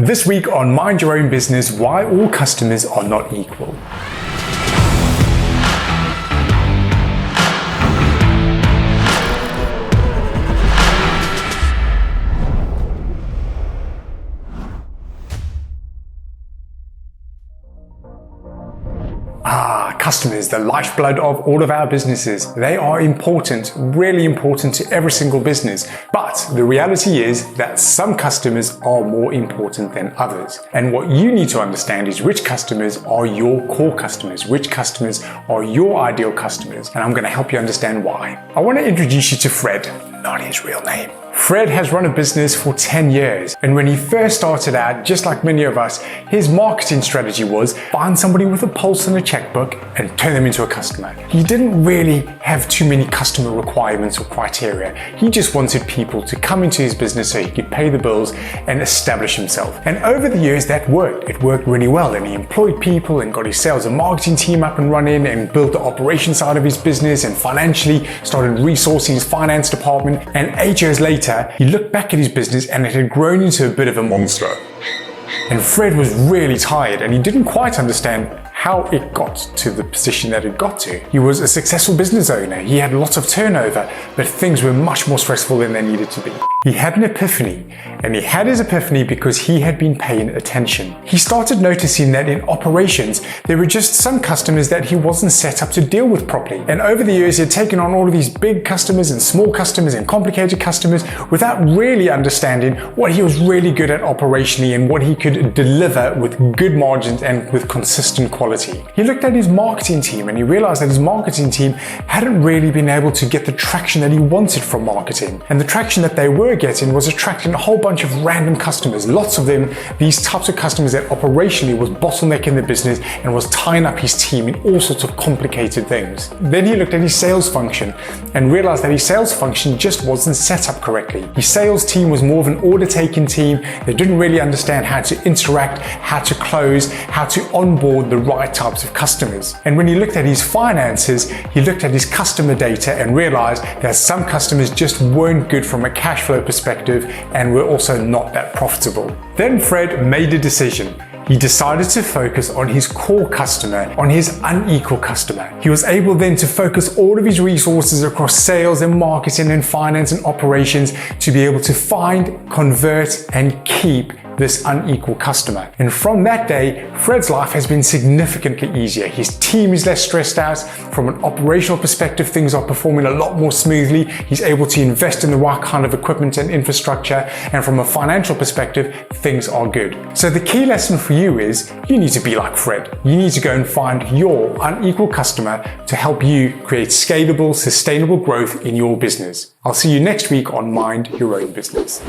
This week on Mind Your Own Business, why all customers are not equal. Customers, the lifeblood of all of our businesses. They are important, really important to every single business. But the reality is that some customers are more important than others. And what you need to understand is which customers are your core customers, which customers are your ideal customers. And I'm going to help you understand why. I want to introduce you to Fred, not his real name. Fred has run a business for 10 years, and when he first started out, just like many of us, his marketing strategy was find somebody with a pulse and a checkbook and turn them into a customer. He didn't really have too many customer requirements or criteria. He just wanted people to come into his business so he could pay the bills and establish himself. And over the years that worked. It worked really well, and he employed people and got his sales and marketing team up and running and built the operation side of his business and financially started resourcing his finance department. And 8 years later, he looked back at his business and it had grown into a bit of a monster. And Fred was really tired and he didn't quite understand how it got to the position that it got to. He was a successful business owner. He had lots of turnover, but things were much more stressful than they needed to be. He had an epiphany, and he had his epiphany because he had been paying attention. He started noticing that in operations, there were just some customers that he wasn't set up to deal with properly. And over the years, he had taken on all of these big customers and small customers and complicated customers without really understanding what he was really good at operationally and what he could deliver with good margins and with consistent quality. He looked at his marketing team and he realized that his marketing team hadn't really been able to get the traction that he wanted from marketing. And the traction that they were getting was attracting a whole bunch of random customers. Lots of them, these types of customers that operationally was bottlenecking the business and was tying up his team in all sorts of complicated things. Then he looked at his sales function and realized that his sales function just wasn't set up correctly. His sales team was more of an order-taking team. They didn't really understand how to interact, how to close, how to onboard the right types of customers. And when he looked at his finances, he looked at his customer data and realized that some customers just weren't good from a cash flow perspective and were also not that profitable. Then Fred made a decision. He decided to focus on his core customer, on his unequal customer. He was able then to focus all of his resources across sales and marketing and finance and operations to be able to find, convert, and keep this unequal customer. And from that day, Fred's life has been significantly easier. His team is less stressed out. From an operational perspective, things are performing a lot more smoothly. He's able to invest in the right kind of equipment and infrastructure. And from a financial perspective, things are good. So the key lesson for you is you need to be like Fred. You need to go and find your unequal customer to help you create scalable, sustainable growth in your business. I'll see you next week on Mind Your Own Business.